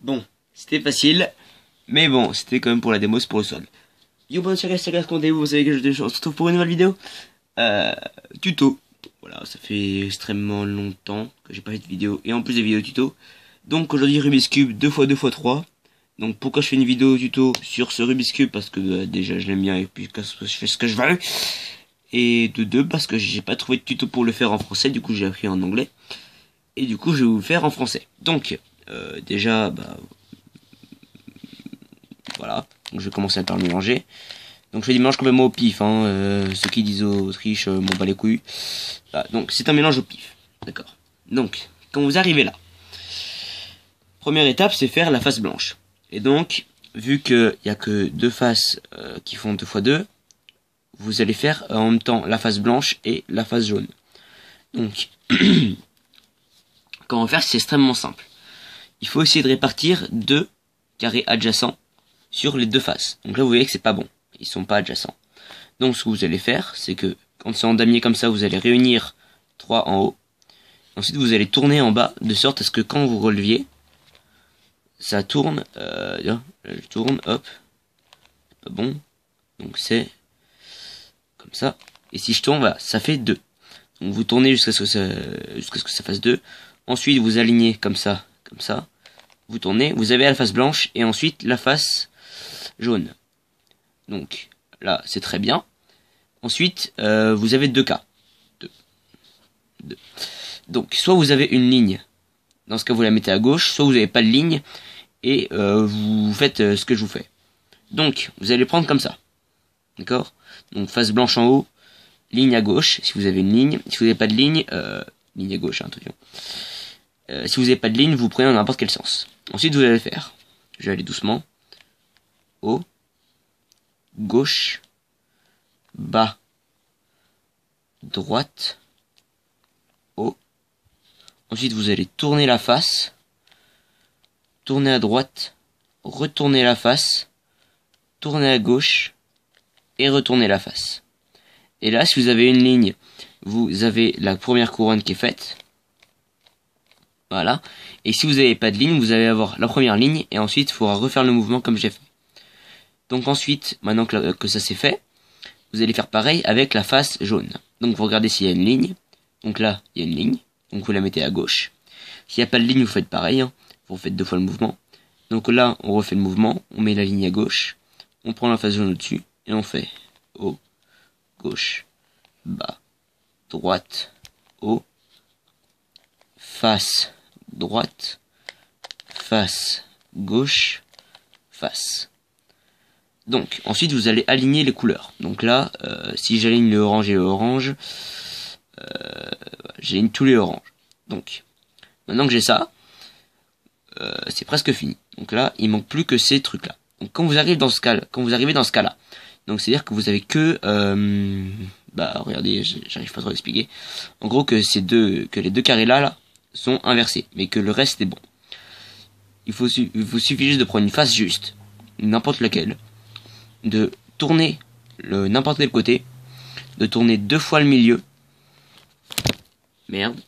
Bon, c'était facile, mais bon, c'était quand même pour la démo, c'est pour le swag. Yo, bon, chacun, comptez-vous, vous savez que je te retrouve pour une nouvelle vidéo. Tuto. Voilà, ça fait extrêmement longtemps que j'ai pas fait de vidéo, et en plus des vidéos tuto. Donc aujourd'hui, Rubik's Cube 2x2x3. Donc pourquoi je fais une vidéo tuto sur ce Rubik's Cube? Parce que déjà je l'aime bien et puis que je fais ce que je veux. Et de deux, parce que j'ai pas trouvé de tuto pour le faire en français, du coup j'ai appris en anglais. Et du coup je vais vous le faire en français. Donc déjà, bah voilà. Donc je vais commencer par le mélanger. Donc je fais des mélanges complètement au pif, hein. Ceux qui disent Autriche, m'en bat les couilles. Voilà. Donc c'est un mélange au pif. D'accord. Donc, quand vous arrivez là, première étape, c'est faire la face blanche. Et donc, vu qu'il n'y a que deux faces qui font 2x2, vous allez faire en même temps la face blanche et la face jaune. Donc, quand on va faire, c'est extrêmement simple. Il faut essayer de répartir deux carrés adjacents sur les deux faces. Donc là, vous voyez que c'est pas bon. Ils sont pas adjacents. Donc, ce que vous allez faire, c'est que quand c'est en damier comme ça, vous allez réunir 3 en haut. Ensuite, vous allez tourner en bas, de sorte à ce que quand vous releviez, ça tourne. Je tourne, hop. Pas bon. Donc c'est comme ça. Et si je tourne, voilà, ça fait 2. Donc vous tournez jusqu'à ce que ça fasse 2. Ensuite, vous alignez comme ça, comme ça. Vous tournez, vous avez la face blanche et ensuite la face jaune. Donc là, c'est très bien. Ensuite, vous avez 2 cas. 2. Donc, soit vous avez une ligne. Dans ce cas, vous la mettez à gauche. Soit vous n'avez pas de ligne. Et vous faites ce que je vous fais. Donc, vous allez prendre comme ça. D'accord? Donc, face blanche en haut. Ligne à gauche, si vous avez une ligne. Si vous n'avez pas de ligne, ligne à gauche, hein, attention. Si vous n'avez pas de ligne, vous prenez dans n'importe quel sens. Ensuite, vous allez faire. Je vais aller doucement. Haut. Gauche. Bas. Droite. Haut. Ensuite, vous allez tourner la face. Tourner à droite. Retourner la face. Tourner à gauche. Et retourner la face. Et là, si vous avez une ligne, vous avez la première couronne qui est faite. Voilà. Et si vous n'avez pas de ligne, vous allez avoir la première ligne. Et ensuite, il faudra refaire le mouvement comme j'ai fait. Donc ensuite, maintenant que ça c'est fait, vous allez faire pareil avec la face jaune. Donc vous regardez s'il y a une ligne. Donc là, il y a une ligne. Donc vous la mettez à gauche. S'il n'y a pas de ligne, vous faites pareil. Hein. Vous faites 2 fois le mouvement. Donc là, on refait le mouvement. On met la ligne à gauche. On prend la face jaune au-dessus. Et on fait haut. Gauche, bas, droite, haut, face, droite, face, gauche, face. Donc, ensuite, vous allez aligner les couleurs. Donc là, si j'aligne le orange et le orange, j'aligne tous les oranges. Donc, maintenant que j'ai ça, c'est presque fini. Donc là, il manque plus que ces trucs-là. Donc quand vous arrivez dans ce cas-là, donc c'est-à-dire que vous avez que regardez, j'arrive pas trop à expliquer. En gros que les deux carrés là sont inversés, mais que le reste est bon. Il vous suffit juste de prendre une face juste, n'importe laquelle, de tourner n'importe quel côté, de tourner 2 fois le milieu. Merde.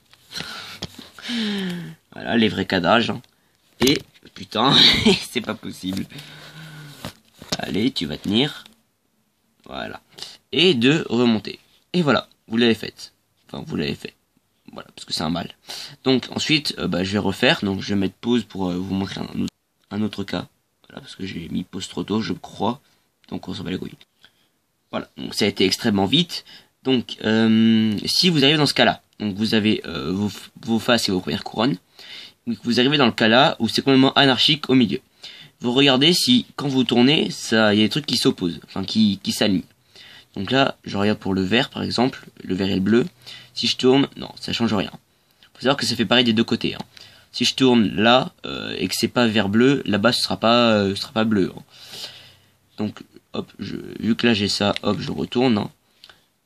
Voilà les vrais cadages. Hein. Et putain, c'est pas possible. Allez, tu vas tenir. Voilà. Et de remonter. Et voilà, vous l'avez faite. Enfin, vous l'avez fait. Voilà, parce que c'est un mal. Donc ensuite, je vais refaire. Donc je vais mettre pause pour vous montrer un autre cas. Voilà, parce que j'ai mis pause trop tôt, je crois. Donc on s'en bat les couilles. Voilà, donc ça a été extrêmement vite. Donc, si vous arrivez dans ce cas-là, donc vous avez vos faces et vos premières couronnes. Donc vous arrivez dans le cas là où c'est complètement anarchique au milieu. Vous regardez si, quand vous tournez, il y a des trucs qui s'opposent, enfin qui s'alignent. Donc là, je regarde pour le vert par exemple, le vert et le bleu. Si je tourne, non, ça change rien. Faut savoir que ça fait pareil des deux côtés. Hein. Si je tourne là et que c'est pas vert bleu, là-bas ce sera pas bleu. Hein. Donc hop, vu que là j'ai ça, hop, je retourne. Hein.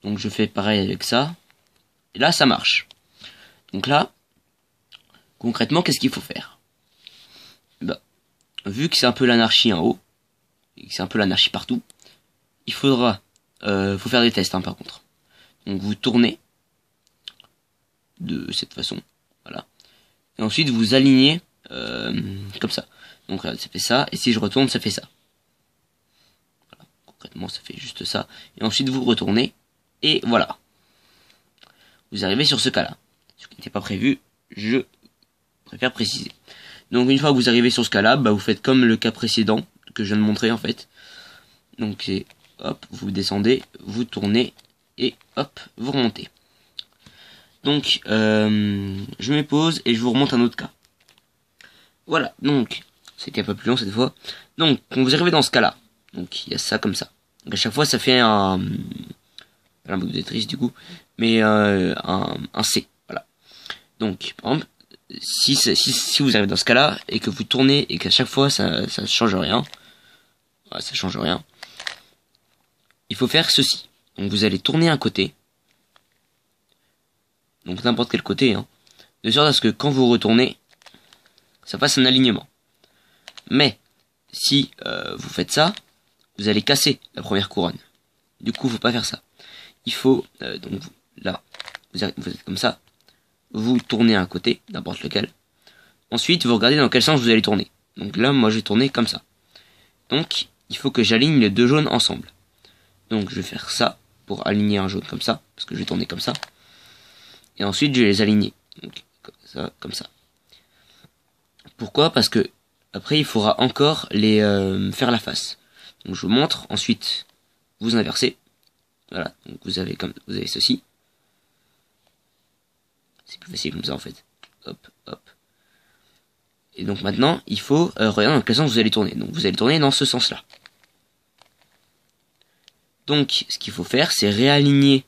Donc je fais pareil avec ça. Et là ça marche. Donc là, concrètement, qu'est-ce qu'il faut faire? Vu que c'est un peu l'anarchie en haut, et que c'est un peu l'anarchie partout, il faudra, faut faire des tests hein, par contre. Donc vous tournez de cette façon, voilà. Et ensuite vous alignez comme ça. Donc regardez, ça fait ça, et si je retourne, ça fait ça. Voilà. Concrètement, ça fait juste ça. Et ensuite, vous retournez, et voilà. Vous arrivez sur ce cas-là. Ce qui n'était pas prévu, je préfère préciser. Donc une fois que vous arrivez sur ce cas-là, bah, vous faites comme le cas précédent, que je viens de montrer en fait. Donc c'est, hop, vous descendez, vous tournez, et hop, vous remontez. Donc, je me pose et je vous remonte un autre cas. Voilà, donc, c'était un peu plus long cette fois. Donc, quand vous arrivez dans ce cas-là, donc il y a ça comme ça. Donc à chaque fois, ça fait un modélisatrice du coup, mais un C, voilà. Donc, par exemple, si vous arrivez dans ce cas-là et que vous tournez et qu'à chaque fois ça change rien, voilà, ça change rien, il faut faire ceci. Donc vous allez tourner un côté, donc n'importe quel côté, hein, de sorte à ce que quand vous retournez, ça fasse un alignement. Mais si vous faites ça, vous allez casser la première couronne. Du coup, faut pas faire ça. Il faut donc là, vous êtes comme ça, vous tournez un côté, n'importe lequel. Ensuite, vous regardez dans quel sens vous allez tourner. Donc là, moi, j'ai tourné comme ça. Donc, il faut que j'aligne les deux jaunes ensemble. Donc, je vais faire ça pour aligner un jaune comme ça, parce que je vais tourner comme ça. Et ensuite, je vais les aligner. Donc, comme ça. Pourquoi? Parce que après, il faudra encore les faire la face. Donc, je vous montre. Ensuite, vous inversez. Voilà. Donc, vous avez ceci. C'est plus facile comme ça en fait. Hop, hop. Et donc maintenant, il faut regarder dans quel sens vous allez tourner. Donc vous allez tourner dans ce sens-là. Donc ce qu'il faut faire, c'est réaligner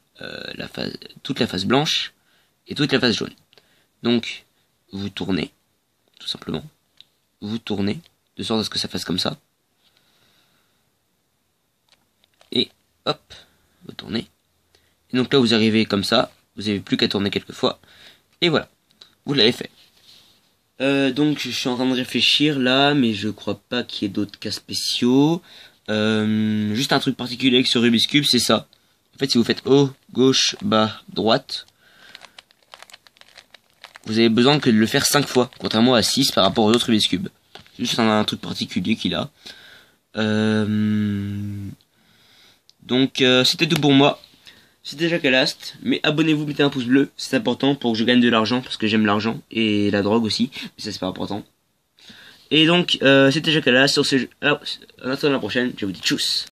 toute la face blanche et toute la face jaune. Donc vous tournez, tout simplement. Vous tournez, de sorte à ce que ça fasse comme ça. Et hop, vous tournez. Et donc là vous arrivez comme ça. Vous n'avez plus qu'à tourner quelques fois. Et voilà, vous l'avez fait. Donc je suis en train de réfléchir là, mais je crois pas qu'il y ait d'autres cas spéciaux. Juste un truc particulier avec ce Rubik's Cube, c'est ça. En fait, si vous faites haut, gauche, bas, droite, vous avez besoin que de le faire 5 fois, contrairement à 6 par rapport aux autres Rubik's Cube. C'est juste un truc particulier qu'il a. Donc c'était tout pour moi. C'était Jackalast, mais abonnez-vous, mettez un pouce bleu, c'est important pour que je gagne de l'argent, parce que j'aime l'argent, et la drogue aussi, mais ça c'est pas important. Et donc, c'était Jackalast, sur ce jeu. Alors, on attend la prochaine, je vous dis tchuss.